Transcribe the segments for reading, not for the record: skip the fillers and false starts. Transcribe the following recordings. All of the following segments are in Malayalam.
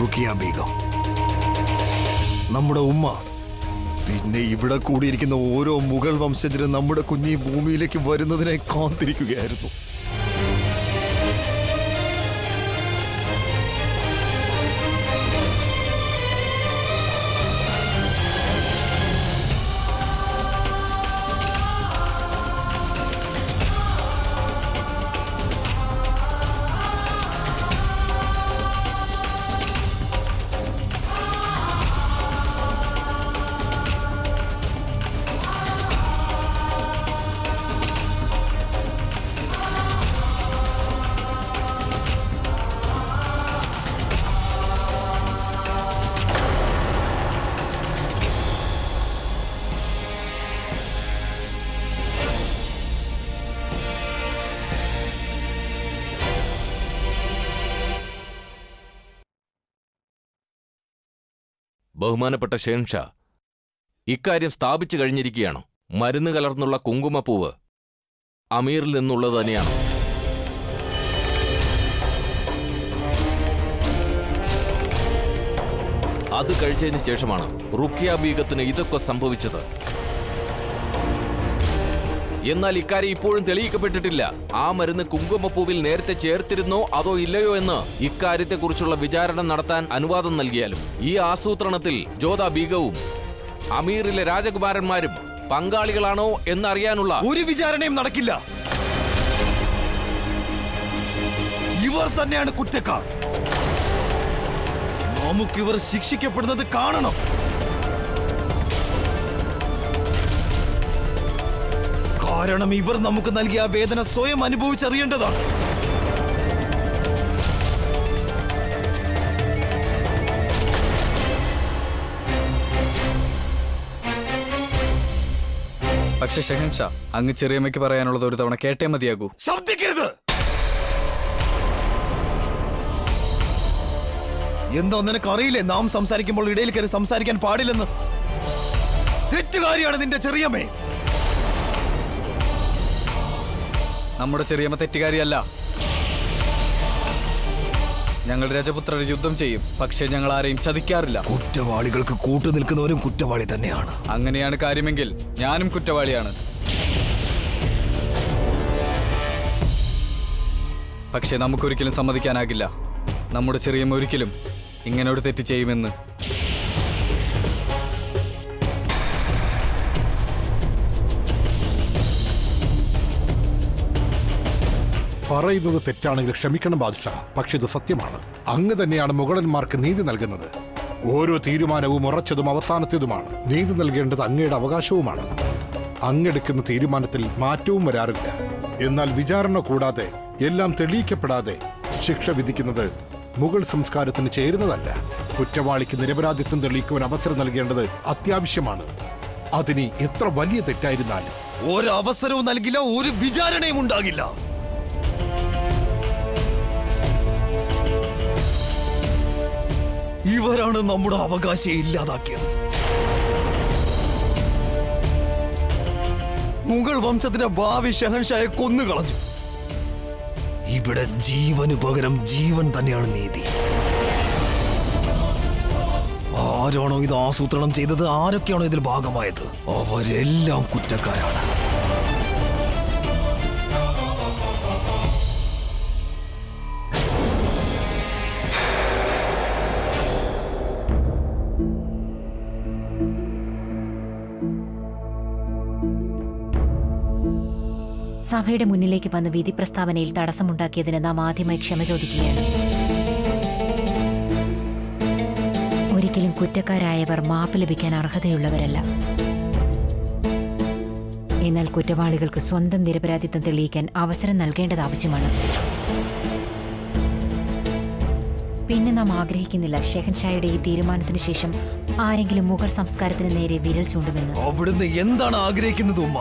റുക്കിയ ബീഗം, നമ്മുടെ ഉമ്മ, പിന്നെ ഇവിടെ കൂടിയിരിക്കുന്ന ഓരോ മുഗൾ വംശജരും നമ്മുടെ കുഞ്ഞി ഭൂമിയിലേക്ക് വരുന്നതിനെ കാത്തിരിക്കുകയായിരുന്നു. ബഹുമാനപ്പെട്ട ഷേൻഷാ, ഇക്കാര്യം സ്ഥാപിച്ചു കഴിഞ്ഞിരിക്കുകയാണോ? മരുന്ന് കലർന്നുള്ള കുങ്കുമപ്പൂവ് അമീറിൽ നിന്നുള്ളത് തന്നെയാണോ? അത് കഴിച്ചതിന് ശേഷമാണ് റുക്കിയ ബീഗത്തിന് ഇതൊക്കെ സംഭവിച്ചത്. എന്നാൽ ഇക്കാര്യം ഇപ്പോഴും തെളിയിക്കപ്പെട്ടിട്ടില്ല. ആ മരുന്ന് കുങ്കുമപ്പൂവിൽ നേരത്തെ ചേർത്തിരുന്നോ അതോ ഇല്ലയോ എന്ന് ഇക്കാര്യത്തെക്കുറിച്ചുള്ള വിചാരണ നടത്താൻ അനുവാദം നൽകിയാലും ഈ ആസൂത്രണത്തിൽ ജോധാ ബീഗവും അമീറിലെ രാജകുമാരന്മാരും പങ്കാളികളാണോ എന്നറിയാനുള്ള ഒരു വിചാരണയും നടക്കില്ല. ഇവർ തന്നെയാണ് കുറ്റക്കാർ. നമുക്കിവർ ശിക്ഷിക്കപ്പെടുന്നത് കാണണം. കാരണം ഇവർ നമുക്ക് നൽകിയ ആ വേദന സ്വയം അനുഭവിച്ചറിയേണ്ടതാണ്. പക്ഷെ ഷെഹൻഷാ, അങ്ങ് ചെറിയമ്മയ്ക്ക് പറയാനുള്ളത് ഒരു തവണ കേട്ടേ മതിയാകൂ. ശബ്ദിക്കരുത്. എന്താ നിനക്കറിയില്ലേ നാം സംസാരിക്കുമ്പോൾ ഇടയിൽ കയറി സംസാരിക്കാൻ പാടില്ലെന്ന്? തെറ്റുകാരിയാണ് നിന്റെ ചെറിയമ്മേ. നമ്മുടെ ചെറിയമ്മ തെറ്റുകാരിയല്ല. ഞങ്ങൾ രജപുത്രർ യുദ്ധം ചെയ്യും, പക്ഷെ ഞങ്ങൾ ആരെയും ചതിക്കാറില്ല. കുറ്റവാളികൾക്ക് കൂട്ടുനിൽക്കുന്നവരും കുറ്റവാളി തന്നെയാണ്. അങ്ങനെയാണ് കാര്യമെങ്കിൽ ഞാനും കുറ്റവാളിയാണ്. പക്ഷെ നമുക്കൊരിക്കലും സമ്മതിക്കാനാകില്ല നമ്മുടെ ചെറിയമ്മ ഒരിക്കലും ഇങ്ങനെ ഒരു തെറ്റ് ചെയ്യുമെന്ന്. പറയുന്നത് തെറ്റാണെങ്കിൽ ക്ഷമിക്കണം ബാദ്ഷാ, പക്ഷെ ഇത് സത്യമാണ്. അങ്ങ് തന്നെയാണ് മുഗളന്മാർക്ക് നീതി നൽകുന്നത്. ഓരോ തീരുമാനവും ഉറച്ചതും അവസാനത്തേതുമാണ്. നീതി നൽകേണ്ടത് അങ്ങയുടെ അവകാശവുമാണ്. അങ്ങെടുക്കുന്ന തീരുമാനത്തിൽ മാറ്റവും വരാറില്ല. എന്നാൽ വിചാരണ കൂടാതെ, എല്ലാം തെളിയിക്കപ്പെടാതെ ശിക്ഷ വിധിക്കുന്നത് മുഗൾ സംസ്കാരത്തിന് ചേരുന്നതല്ല. കുറ്റവാളിക്ക് നിരപരാധിത്വം തെളിയിക്കുവാൻ അവസരം നൽകേണ്ടത് അത്യാവശ്യമാണ്. അതിന് എത്ര വലിയ തെറ്റായിരുന്നാലും. ഒരവസരവും നൽകില്ല, ഒരു വിചാരണയും ഉണ്ടാകില്ല. ഇവരാണ് നമ്മുടെ അവകാശം ഇല്ലാതാക്കിയത്. മുഗൾ വംശത്തിന്റെ ഭാവി ഷഹൻഷായെ കൊന്നുകളഞ്ഞു. ഇവിടെ ജീവനു പകരം ജീവൻ തന്നെയാണ് നീതി. ആരാണോ ഇത് ആസൂത്രണം ചെയ്തത്, ആരൊക്കെയാണോ ഇതിൽ ഭാഗമായത്, അവരെല്ലാം കുറ്റക്കാരാണ്. സഭയുടെ മുന്നിലേക്ക് വന്ന് വിധി പ്രസ്താവനയിൽ തടസ്സമുണ്ടാക്കിയതിന് നാം ആദ്യമായി ക്ഷമ ചോദിക്കുകയാണ്. ഒരിക്കലും കുറ്റക്കാരായവർ മാപ്പ് ലഭിക്കാൻ അർഹതയുള്ളവരല്ല. എന്നാൽ കുറ്റവാളികൾക്ക് സ്വന്തം നിരപരാധിത്വം തെളിയിക്കാൻ അവസരം നൽകേണ്ടത് ആവശ്യമാണ്. പിന്നെ നാം ആഗ്രഹിക്കുന്നില്ല ഷെഹൻഷായുടെ ഈ തീരുമാനത്തിന് ശേഷം ആരെങ്കിലും മുഗൾ സംസ്കാരത്തിന് നേരെ വിരൽ ചൂണ്ടുമെന്ന്. അവിടുന്ന് എന്താണ് ആഗ്രഹിക്കുന്നത് ഉമ്മ?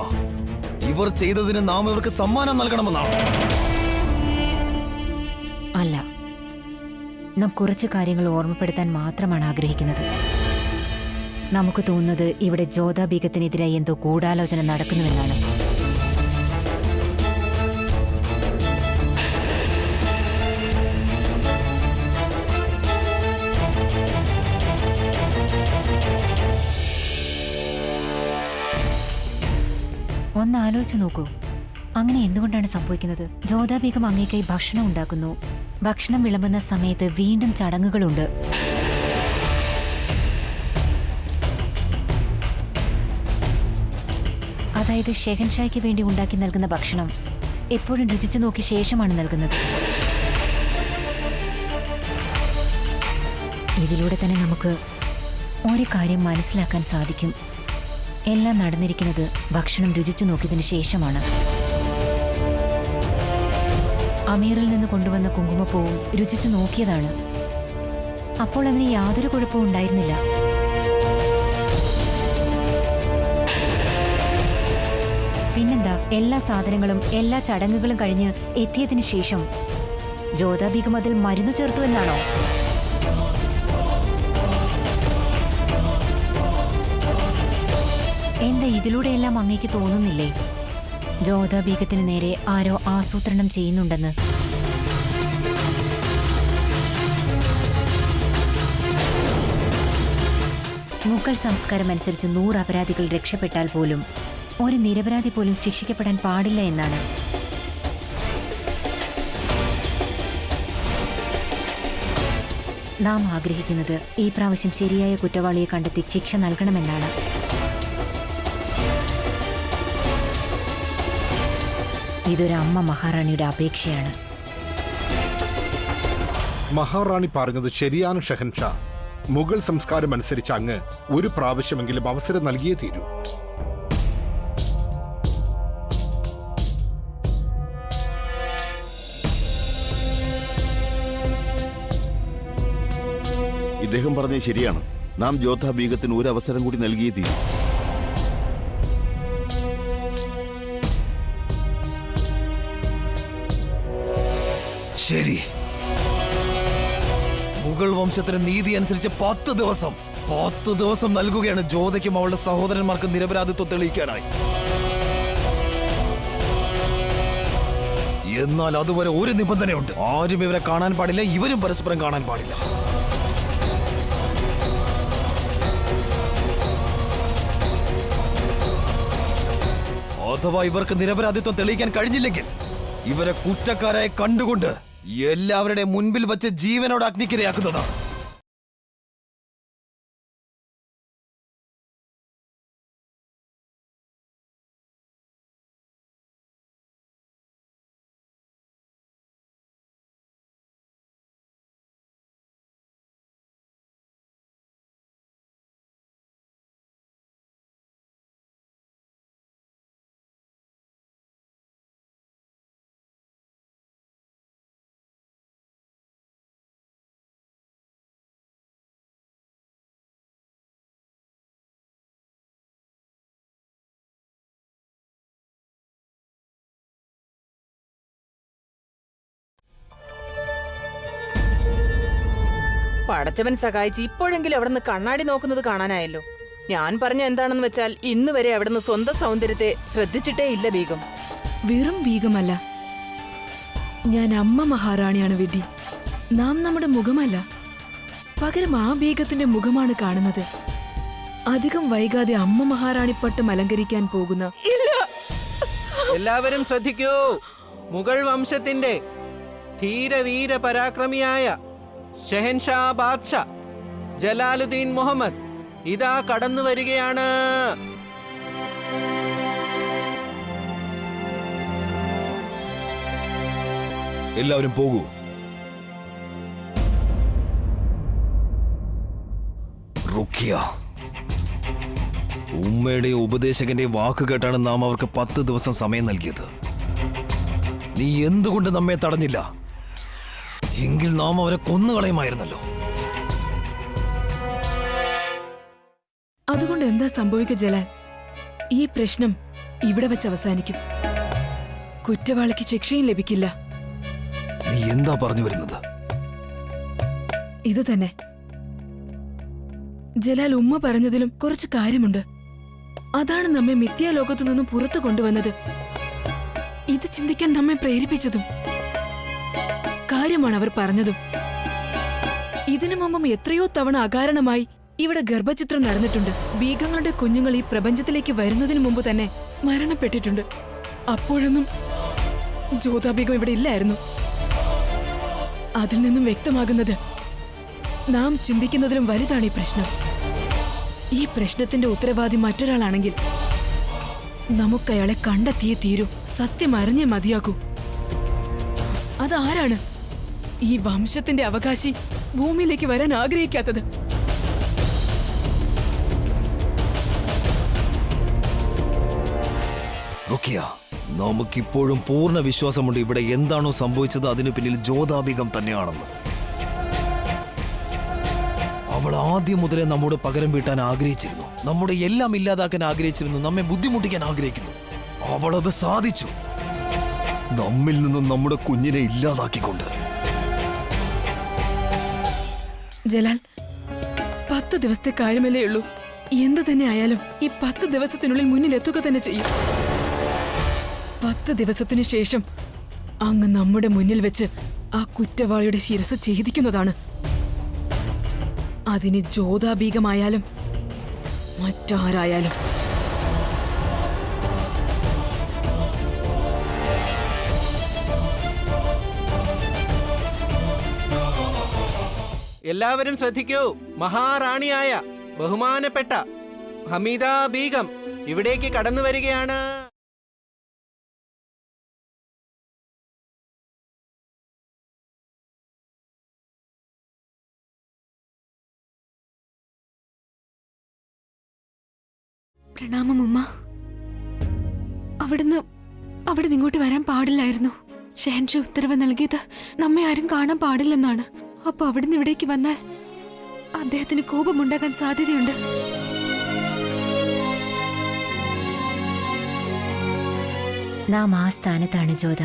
ഇവർ ചെയ്തതിന് നാം ഇവർക്ക് സമ്മാനം നൽകണമെന്നാണ്. അല്ല, നാം കുറച്ച് കാര്യങ്ങൾ ഓർമ്മപ്പെടുത്താൻ മാത്രമാണ് ആഗ്രഹിക്കുന്നത്. നമുക്ക് തോന്നുന്നത് ഇവിടെ ജോധാ ബീഗത്തിനെതിരായി എന്തോ ഗൂഢാലോചന നടക്കുന്നുവെന്നാണ്. ഒന്ന് ആലോചിച്ച് നോക്കൂ, അങ്ങനെ എന്തുകൊണ്ടാണ് സംഭവിക്കുന്നത്? ജോധാ ബീഗം അങ്ങേക്കായി ഭക്ഷണം ഉണ്ടാക്കുന്നു. ഭക്ഷണം വിളമ്പുന്ന സമയത്ത് വീണ്ടും ചടങ്ങുകളുണ്ട്. അതായത് ഷെഹൻഷായ്ക്ക് വേണ്ടി ഉണ്ടാക്കി നൽകുന്ന ഭക്ഷണം എപ്പോഴും രുചിച്ചു നോക്കി ശേഷമാണ് നൽകുന്നത്. ഇതിലൂടെ തന്നെ നമുക്ക് ഒരു കാര്യം മനസ്സിലാക്കാൻ സാധിക്കും. എല്ലാം നടന്നിരിക്കുന്നത് ഭക്ഷണം രുചിച്ചു നോക്കിയതിന് ശേഷമാണ്. അമീറിൽ നിന്ന് കൊണ്ടുവന്ന കുങ്കുമപ്പൂവും രുചിച്ചു നോക്കിയതാണ്. അപ്പോൾ അതിന് യാതൊരു കുഴപ്പവും ഉണ്ടായിരുന്നില്ല. പിന്നെന്താ, എല്ലാ സാധനങ്ങളും എല്ലാ ചടങ്ങുകളും കഴിഞ്ഞ് എത്തിയതിനു ശേഷം ജോധാ ബീഗം അതിൽ മരുന്ന് ചേർത്തു എന്നാണോ? എന്താ ഇതിലൂടെയെല്ലാം അങ്ങേക്ക് തോന്നുന്നില്ലേ ജോധാ ബീഗത്തിന് നേരെ ആരോ ആസൂത്രണം ചെയ്യുന്നുണ്ടെന്ന്? മുഗൾ സംസ്കാരം അനുസരിച്ച് 100 അപരാധികൾ രക്ഷപ്പെട്ടാൽ പോലും ഒരു നിരപരാധി പോലും ശിക്ഷിക്കപ്പെടാൻ പാടില്ല എന്നാണ്. നാം ആഗ്രഹിക്കുന്നത് ഈ പ്രാവശ്യം ശരിയായ കുറ്റവാളിയെ കണ്ടെത്തി ശിക്ഷ നൽകണമെന്നാണ്. ഇതൊരു അമ്മ മഹാറാണിയുടെ അപേക്ഷയാണ്. മഹാറാണി പറഞ്ഞത് ശരിയാണ് ഷെഹൻഷാ. മുഗൾ സംസ്കാരം അനുസരിച്ച് അങ്ങ് ഒരു പ്രാവശ്യമെങ്കിലും അവസരം നൽകിയേ തീരൂ. ഇദ്ദേഹം പറഞ്ഞത് ശരിയാണ്. നാം ജോധാ ബീഗത്തിന് ഒരു അവസരം കൂടി നൽകിയേ തീരും. ശരി, മുഗൾ വംശത്തിന് നീതി അനുസരിച്ച് 10 ദിവസം നൽകുകയാണ് ജോധയ്ക്കും അവളുടെ സഹോദരന്മാർക്കും നിരപരാധിത്വം തെളിയിക്കാനായി. എന്നാൽ അതുവരെ ഒരു നിബന്ധനയുണ്ട്. ആരും ഇവരെ കാണാൻ പാടില്ല, ഇവരും പരസ്പരം കാണാൻ പാടില്ല. അഥവാ ഇവർക്ക് നിരപരാധിത്വം തെളിയിക്കാൻ കഴിഞ്ഞില്ലെങ്കിൽ ഇവരെ കുറ്റക്കാരായി കണ്ടുകൊണ്ട് എല്ലാവരുടെ മുൻപിൽ വച്ച് ജീവനോട് അഗ്നിക്കിരയാക്കുന്നതാണ്. പടച്ചവൻ സഹായിച്ച് ഇപ്പോഴെങ്കിലും അവിടുന്ന് കണ്ണാടി നോക്കുന്നത് കാണാനായല്ലോ. ഞാൻ പറഞ്ഞ എന്താണെന്ന് വെച്ചാൽ ഇന്ന് വരെ അവിടുന്ന് സ്വന്തം സൗന്ദര്യത്തെ ശ്രദ്ധിച്ചിട്ടേ ഇല്ല ബീഗം. വെറും ബീഗമല്ല, ഞാൻ അമ്മ മഹാറാണിയാണ് വിഡ്ഢി. നാം നമ്മുടെ മുഖമല്ല, പകരം ആ ബീഗത്തിന്റെ മുഖമാണ് കാണുന്നത്. അധികം വൈകാതെ അമ്മ മഹാറാണി പട്ടം അലങ്കരിക്കാൻ പോകുന്ന എല്ലാവരും ശ്രദ്ധിക്കൂ. മുഗൾ വംശത്തിന്റെ ധീരവീര പരാക്രമിയായ ഷെഹൻഷാ ബാദ്ഷാ ജലാലുദ്ദീൻ മുഹമ്മദ് ഇതാ കടന്നു വരികയാണ്. എല്ലാവരും പോകൂ. റുഖിയ, ഉമ്മയുടെയും ഉപദേശകന്റെയും വാക്ക് കേട്ടാണ് നാം അവർക്ക് 10 ദിവസം സമയം നൽകിയത്. നീ എന്തുകൊണ്ട് നമ്മെ തടഞ്ഞില്ല? എങ്കിൽ നാം അവരെ കൊന്നുകളയുമായിരുന്നല്ലോ. അതുകൊണ്ട് എന്താ സംഭവിക്കുക ജലാൽ? ഈ പ്രശ്നം ഇവിടെ വെച്ച് അവസാനിക്കും. കുറ്റവാളിക്ക് ശിക്ഷയും ലഭിക്കില്ല. നീ എന്താ പറഞ്ഞു വരുന്നത്? ഇത് തന്നെ. ജലാൽ, ഉമ്മ പറഞ്ഞതിലും കുറച്ച് കാര്യമുണ്ട്. അതാണ് നമ്മെ മിഥ്യാലോകത്തു നിന്നും പുറത്തു കൊണ്ടുവന്നത്. ഇത് ചിന്തിക്കാൻ നമ്മെ പ്രേരിപ്പിച്ചതും കാര്യമാണ് അവർ പറഞ്ഞതും. ഇതിനു മുമ്പും എത്രയോ തവണ അകാരണമായി ഇവിടെ ഗർഭചിത്രം നടന്നിട്ടുണ്ട്. ബീഗങ്ങളുടെ കുഞ്ഞുങ്ങൾ ഈ പ്രപഞ്ചത്തിലേക്ക് വരുന്നതിനു മുമ്പ് തന്നെ മരണപ്പെട്ടിട്ടുണ്ട്. അപ്പോഴൊന്നും ജ്യോതാബീഗം ഇവിടെ ഇല്ലായിരുന്നു. അതിൽ നിന്നും വ്യക്തമാകുന്നത് നാം ചിന്തിക്കുന്നതിലും വലുതാണ് ഈ പ്രശ്നം. ഈ പ്രശ്നത്തിന്റെ ഉത്തരവാദി മറ്റൊരാളാണെങ്കിൽ നമുക്കയാളെ കണ്ടെത്തിയേ തീരൂ. സത്യം അറിഞ്ഞേ മതിയാകൂ. അതാരാണ് ഈ വംശത്തിന്റെ അവകാശി ഭൂമിയിലേക്ക് വരാൻ ആഗ്രഹിക്കാത്തത്? റുക്കിയ, നമുക്കിപ്പോഴും പൂർണ്ണ വിശ്വാസമുണ്ട് ഇവിടെ എന്താണോ സംഭവിച്ചത് അതിനു പിന്നിൽ ജ്യോതാബീഗം തന്നെയാണെന്ന്. അവൾ ആദ്യം മുതലേ നമ്മോട് പകരം വീട്ടാൻ ആഗ്രഹിച്ചിരുന്നു. നമ്മുടെ എല്ലാം ഇല്ലാതാക്കാൻ ആഗ്രഹിച്ചിരുന്നു. നമ്മെ ബുദ്ധിമുട്ടിക്കാൻ ആഗ്രഹിക്കുന്നു. അവളത് സാധിച്ചു. നമ്മിൽ നിന്നും നമ്മുടെ കുഞ്ഞിനെ ഇല്ലാതാക്കിക്കൊണ്ട്. ജലാൽ, 10 ദിവസത്തെ കാര്യമല്ലേ ഉള്ളൂ. എന്ത് തന്നെ ആയാലും ഈ 10 ദിവസത്തിനുള്ളിൽ മുന്നിലെത്തുക തന്നെ ചെയ്യും. 10 ദിവസത്തിനു ശേഷം അങ്ങ് നമ്മുടെ മുന്നിൽ വെച്ച് ആ കുറ്റവാളിയുടെ ശിരസ് ഛേദിക്കുന്നതാണ്. അതിന് ജ്യോതാബീഗമായാലും മറ്റാരായാലും. എല്ലാവരും ശ്രദ്ധിക്കൂ. മഹാറാണിയായ ബഹുമാനപ്പെട്ട ഹമീദ ബീഗം ഇവിടേക്ക് കടന്നു വരികയാണ്. പ്രണാമം ഉമ്മ. അവിടെ ഇങ്ങോട്ട് വരാൻ പാടില്ലായിരുന്നു. ഷെഹൻഷാ ഉത്തരവ് നൽകിയത് നമ്മെ ആരും കാണാൻ പാടില്ലെന്നാണ്. അപ്പൊ അവിടുന്ന് ഇവിടേക്ക് വന്നാൽ അദ്ദേഹത്തിന് കോപമുണ്ടാകാൻ സാധ്യതയുണ്ട്. നാം ആ സ്ഥാനത്താണ് ജ്യോത.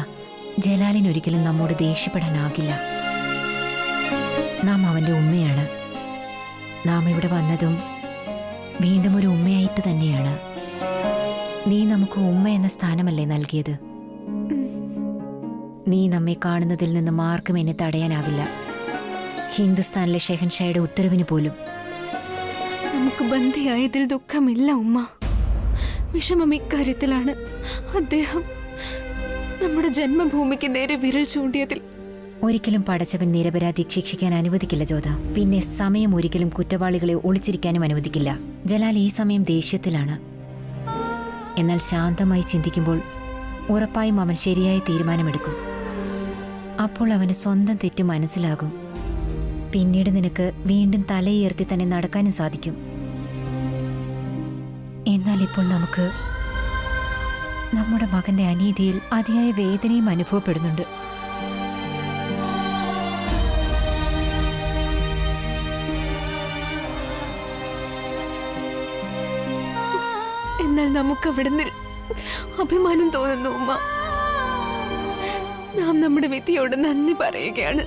ജലാലിനൊരിക്കലും നമ്മോട് ദേഷ്യപ്പെടാനാകില്ല. നാം അവന്റെ ഉമ്മയാണ്. നാം ഇവിടെ വന്നതും വീണ്ടും ഒരു ഉമ്മയായിട്ട് തന്നെയാണ്. നീ നമുക്ക് ഉമ്മ എന്ന സ്ഥാനമല്ലേ നൽകിയത്? നീ നമ്മെ കാണുന്നതിൽ നിന്നും ആർക്കും എന്നെ തടയാനാകില്ല. ഹിന്ദുസ്ഥാനിലെ ഷെഹൻഷായുടെ ഉത്തരവിന് പോലും. നമുക്ക് ബന്ധിയായതിൽ ദുഃഖമില്ല ഉമ്മ. വിഷമം ഇക്കാര്യത്തിലാണ്. അദ്ദേഹം നമ്മുടെ ജന്മഭൂമിക്ക് നേരെ വിരൽ ചൂണ്ടിയതിൽ. ഒരിക്കലും പടച്ചവൻ നിരപരാധി ശിക്ഷിക്കാൻ അനുവദിക്കില്ല ജ്യോത. പിന്നെ സമയം ഒരിക്കലും കുറ്റവാളികളെ ഒളിച്ചിരിക്കാനും അനുവദിക്കില്ല. ജലാൽ ഈ സമയം ദേഷ്യത്തിലാണ്. എന്നാൽ ശാന്തമായി ചിന്തിക്കുമ്പോൾ ഉറപ്പായും അവൻ ശരിയായ തീരുമാനമെടുക്കും. അപ്പോൾ അവന് സ്വന്തം തെറ്റ് മനസ്സിലാകും. പിന്നീട് നിനക്ക് വീണ്ടും തലയുയർത്തി തന്നെ നടക്കാനും സാധിക്കും. എന്നാൽ ഇപ്പോൾ നമുക്ക് നമ്മുടെ മകന്റെ അനീതിയിൽ അതിയായ വേദനയും അനുഭവപ്പെടുന്നുണ്ട്. എന്നാൽ നമുക്ക് അവിടുന്ന് അഭിമാനം തോന്നുന്നു ഉമ്മ. നാം നമ്മുടെ വിധിയോട് നന്ദി പറയുകയാണ്.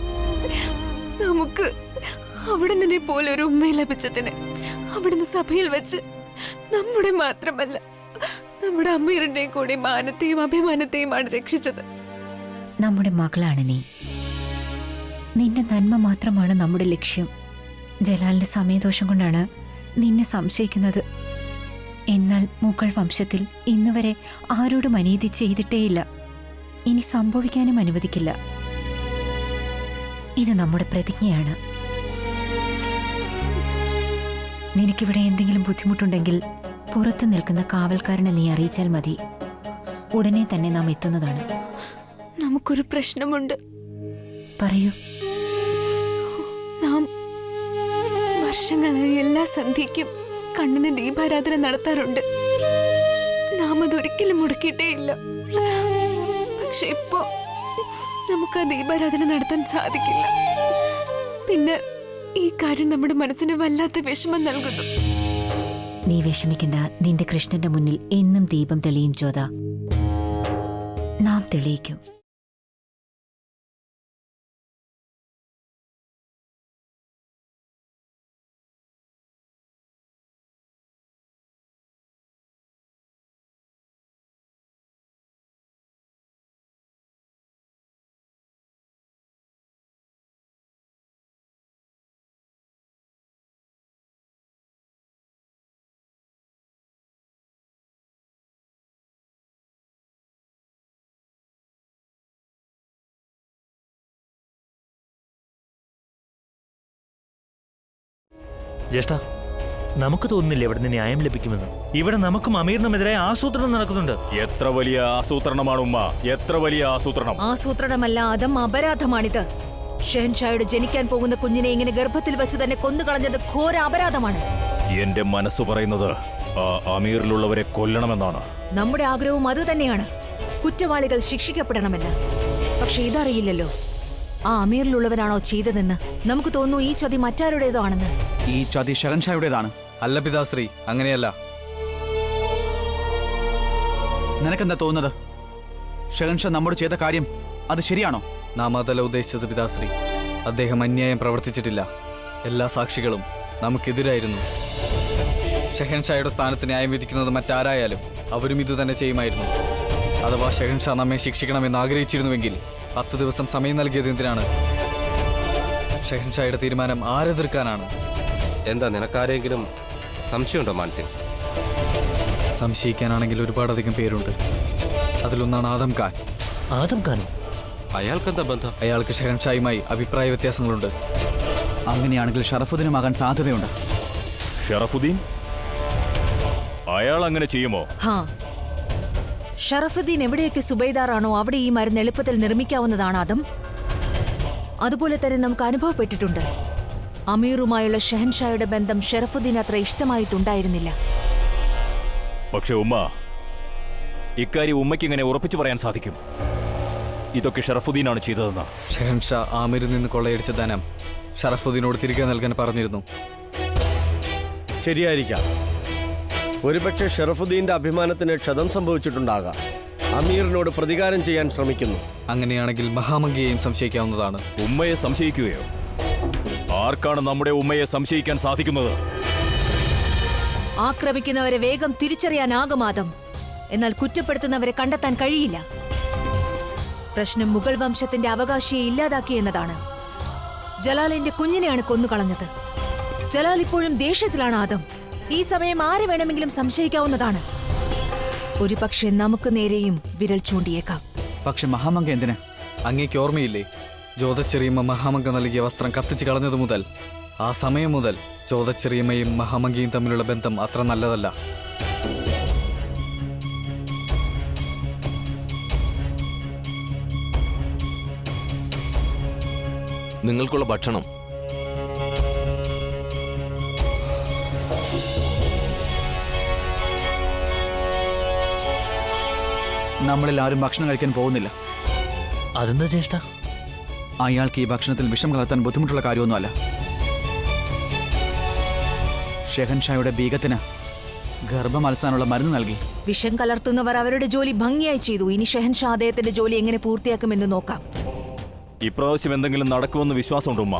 നമുക്ക് അവിടുന്ന് പോലെ ഒരു ഉമ്മയെ ലഭിച്ചതിന്. അവിടുന്ന് സഭയിൽ വെച്ച് നമ്മുടെ മാത്രമല്ല നമ്മുടെ അമ്മീറിന്റെയും കൂടി മാനത്തെയും അഭിമാനത്തെയുമാണ് രക്ഷിച്ചത്. നമ്മുടെ മകളാണ് നീ. നിന്റെ നന്മ മാത്രമാണ് നമ്മുടെ ലക്ഷ്യം. ജലാലിന്റെ സമയദോഷം കൊണ്ടാണ് നിന്നെ സംശയിക്കുന്നത്. എന്നാൽ മുഗൾ വംശത്തിൽ ഇന്നുവരെ ആരോടും അനീതി ചെയ്തിട്ടേയില്ല. ഇനി സംഭവിക്കാനും അനുവദിക്കില്ല. ഇത് നമ്മുടെ പ്രതിജ്ഞയാണ്. നിനക്കിവിടെ എന്തെങ്കിലും ബുദ്ധിമുട്ടുണ്ടെങ്കിൽ പുറത്തു നിൽക്കുന്ന കാവൽക്കാരനെ നീ അറിയിച്ചാൽ മതി. ഉടനെ തന്നെ നാം എത്തുന്നതാണ്. നമുക്കൊരു പ്രശ്നമുണ്ട്. പറയൂ. നാം വർഷങ്ങളായി എല്ലാ സന്ധ്യയ്ക്കും കണ്ണിന് ദീപാരാധന നടത്താറുണ്ട്. നാം അതൊരിക്കലും മുടക്കിയിട്ടേയില്ല. പക്ഷെ ഇപ്പോ നമുക്ക് ആ ദീപാരാധന നടത്താൻ സാധിക്കില്ല. പിന്നെ ഈ കാര്യം നമ്മുടെ മനസ്സിന് വല്ലാത്ത വിഷമം നൽകുന്നു. നീ വിഷമിക്കണ്ട. നിന്റെ കൃഷ്ണന്റെ മുന്നിൽ എന്നും ദീപം തെളിയും ജ്യോത. നാം തെളിയിക്കും. ജ്യേഷ്ഠ, നമുക്ക് തോന്നുന്നില്ല ഇവിടുന്ന് ന്യായം ലഭിക്കുമെന്ന്. ഇവിടെ നമുക്കും അമീറിനുമെതിരെ ആസൂത്രണം നടക്കുന്നുണ്ട്. എത്ര വലിയ ആസൂത്രണമാണ് ഉമ്മ, എത്ര വലിയ ആസൂത്രണം! ആസൂത്രണമല്ല, അതും അപരാധമാണിത്. ഷെഹൻഷായുടെ ജനിക്കാൻ പോകുന്ന കുഞ്ഞിനെ ഇങ്ങനെ ഗർഭത്തിൽ വെച്ച് തന്നെ കൊന്നുകളഞ്ഞത് ഘോര അപരാധമാണ്. എന്റെ മനസ്സ് പറയുന്നത് ആ അമീറിലുള്ളവരെ കൊല്ലണമെന്നാണ്. നമ്മുടെ ആഗ്രഹവും അതുതന്നെയാണ്, കുറ്റവാളികൾ ശിക്ഷിക്കപ്പെടണമെന്ന്. പക്ഷെ ഇതറിയില്ലല്ലോ, ആ അമീറിലുള്ളവനാണോ ചെയ്തതെന്ന്. നമുക്ക് തോന്നുന്നു ഈ ചതി മറ്റാരുടേതോ ആണെന്ന്. ഈ ചതി ഷഹൻഷായുടേതാണ്. അല്ല പിതാശ്രീ, അങ്ങനെയല്ല. നിനക്കെന്താ തോന്നുന്നത്? ഷഹൻഷാ നമ്മോട് ചെയ്ത കാര്യം അത് ശരിയാണോ? നാം അതല്ല ഉദ്ദേശിച്ചത് പിതാശ്രീ. അദ്ദേഹം അന്യായം പ്രവർത്തിച്ചിട്ടില്ല. എല്ലാ സാക്ഷികളും നമുക്കെതിരായിരുന്നു. ഷെഹൻഷായുടെ സ്ഥാനത്ത് ന്യായം വിധിക്കുന്നത് മറ്റാരായാലും അവരും ഇത് തന്നെ ചെയ്യുമായിരുന്നു. അഥവാ ഷെഹൻഷാ നമ്മെ ശിക്ഷിക്കണമെന്ന് ആഗ്രഹിച്ചിരുന്നുവെങ്കിൽ 10 ദിവസം സമയം നൽകിയത് എന്തിനാണ്? ഷെഹൻഷായുടെ തീരുമാനം ആരെതിർക്കാനാണ്? എന്താ നിനക്കാരെങ്കിലും സംശയമുണ്ടോ മാൻസിംഗ്? സംശയിക്കാനാണെങ്കിൽ ഒരുപാടധികം പേരുണ്ട്. അതിലൊന്നാണ് ആദം ഖാൻ. ആദം ഖാനോ? അയാൾക്കെന്താ ബന്ധം? അയാൾക്ക് ഷെഹൻഷായുമായി അഭിപ്രായ വ്യത്യാസങ്ങളുണ്ട്. അങ്ങനെയാണെങ്കിൽ ഷറഫുദ്ദീനുമാകാൻ സാധ്യതയുണ്ട്. ഷറഫുദ്ദീൻ? അയാൾ അങ്ങനെ ചെയ്യുമോ? ഹാ, ഷറഫുദ്ദീൻ എവിടെയൊക്കെ സുബൈദാറാണോ അവിടെ ഈ മരുന്ന് എളുപ്പത്തിൽ നിർമ്മിക്കാവുന്നതാണ് അതും. അതുപോലെ തന്നെ നമുക്ക് അനുഭവപ്പെട്ടിട്ടുണ്ട്. അമീറുമായുള്ള ഷെഹൻഷായുടെ ബന്ധം ഷറഫുദ്ദീൻ അത്ര ഇഷ്ടമായിട്ടുണ്ടായിരുന്നില്ല. പക്ഷെ ഉമ്മ, ഇക്കാര്യം ഉമ്മയ്ക്ക് ഇങ്ങനെ ഉറപ്പിച്ചു പറയാൻ സാധിക്കും ഇതൊക്കെ ഷറഫുദ്ദീനാണ് ചെയ്തതെന്ന്? ഷെഹൻഷാ ആമിറിൽ നിന്ന് കൊള്ളയടിച്ച ധനം ഷറഫുദ്ദീനോട് തിരികെ നൽകാൻ പറഞ്ഞിരുന്നു. ശരിയായിരിക്കാം. ഒരുപക്ഷെ ഷറഫുദ്ദീന്റെ അഭിമാനത്തിന് ക്ഷതം സംഭവിച്ചിട്ടുണ്ടാകാം. അമീറിനോട് പ്രതികാരം ചെയ്യാൻ ശ്രമിക്കുന്നു. അങ്ങനെയാണെങ്കിൽ മഹാമംഗിയെയും സംശയിക്കാവുന്നതാണ്. ഉമ്മയെ സംശയിക്കുകയോ? ആർക്കാണ് നമ്മുടെ ഉമ്മയെ സംശയിക്കാൻ സാധിക്കുന്നത്? ആക്രമിക്കുന്നവരെ വേഗം തിരിച്ചറിയാനാകും ആദം, എന്നാൽ കുറ്റപ്പെടുത്തുന്നവരെ കണ്ടെത്താൻ കഴിയില്ല. പ്രശ്നം മുഗൾ വംശത്തിന്റെ അവകാശിയെ ഇല്ലാതാക്കി എന്നതാണ്. ജലാലിന്റെ കുഞ്ഞിനെയാണ് കൊന്നുകളഞ്ഞത്. ജലാൽ ഇപ്പോഴും ദേഷ്യത്തിലാണ് ആദം. ഈ സമയം ആരെ വേണമെങ്കിലും സംശയിക്കാവുന്നതാണ്. ഒരുപക്ഷെ നമുക്ക് നേരെയും വിരൽ ചൂണ്ടിയേക്കാം. പക്ഷെ മഹാമംഗ എന്തിന്? അങ്ങേക്ക് ഓർമ്മയില്ലേ, ജ്യോതച്ചെറിയമ്മ മഹാമംഗ നൽകിയ വസ്ത്രം കത്തിച്ചു കളഞ്ഞതു മുതൽ, ആ സമയം മുതൽ ജ്യോതച്ചെറിയമ്മയും മഹാമംഗയും തമ്മിലുള്ള ബന്ധം അത്ര നല്ലതല്ല. നിങ്ങൾക്കുള്ള ഭക്ഷണം. നമ്മളിൽ ആരും ഭക്ഷണം കഴിക്കാൻ പോകുന്നില്ല. അതെന്താ ജ്യേഷ്ഠ? അയാൾക്ക് ഈ ഭക്ഷണത്തിൽ വിഷം കലർത്താൻ ബുദ്ധിമുട്ടുള്ള കാര്യമൊന്നുമല്ല. ഷെഹൻഷായുടെ ബീഗത്തിന് ഗർഭമലസാനുള്ള മരുന്ന് നൽകി. വിഷം കലർത്തുന്നവർ അവരുടെ ജോലി ഭംഗിയായി ചെയ്തു. ഇനി ഷെഹൻഷാ അദ്ദേഹത്തിന്റെ ജോലി എങ്ങനെ പൂർത്തിയാക്കുമെന്ന് നോക്കാം. ഇപ്രാവശ്യം എന്തെങ്കിലും നടക്കുമെന്ന് വിശ്വാസമുണ്ട് ഉമ്മ.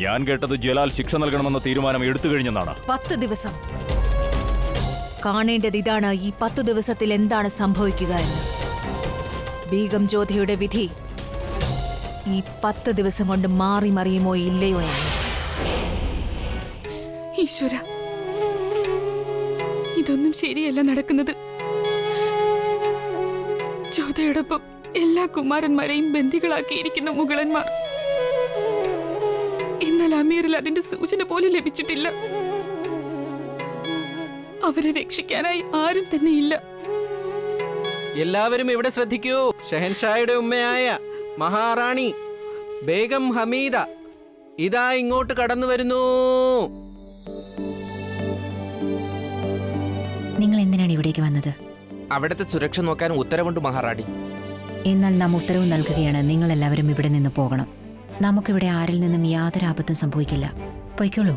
ഞാൻ കേട്ടത് ജലാൽ ശിക്ഷ നൽകണമെന്ന തീരുമാനം എടുത്തു കഴിഞ്ഞെന്നാണ്. 10 ദിവസം കാണേണ്ടത് ഇതാണ്. ഈ 10 ദിവസത്തിൽ എന്താണ് സംഭവിക്കുക എന്ന്. ബീഗം ജ്യോതിയുടെ വിധി ഈ 10 ദിവസം കൊണ്ട് മാറി മറിയുമോ ഇല്ലയോ എന്ന്. ഈശ്വര, ഇതൊന്നും ശരിയല്ല നടക്കുന്നത്. ജ്യോതയോടൊപ്പം എല്ലാ കുമാരന്മാരെയും ബന്ദികളാക്കിയിരിക്കുന്ന മുഗളന്മാർ. എന്നാൽ അമീറിൽ അതിന്റെ സൂചന പോലും ലഭിച്ചിട്ടില്ല. അവരെ രക്ഷിക്കാനായി ആരും തന്നെ ഇല്ല. എല്ലാവരും ഇവിടെ ശ്രദ്ധിക്കൂ. ഷെഹൻഷായുടെ ഉമ്മയായ മഹാറാണി ബേഗം ഹമീദ ഇതാ ഇങ്ങോട്ട് കടന്നു വരുന്നു. നിങ്ങൾ എന്തിനാണ് ഇവിടേക്ക് വന്നത്? അവിടുത്തെ സുരക്ഷ നോക്കാൻ ഉത്തരവുണ്ട് മഹാറാണി. എന്നാൽ നാം ഉത്തരവ് നൽകുകയാണ്. നിങ്ങൾ എല്ലാവരും ഇവിടെ നിന്ന് പോകണം. നമുക്കിവിടെ ആരിൽ നിന്നും യാതൊരു ആപത്തും സംഭവിക്കില്ല. പൊയ്ക്കോളൂ.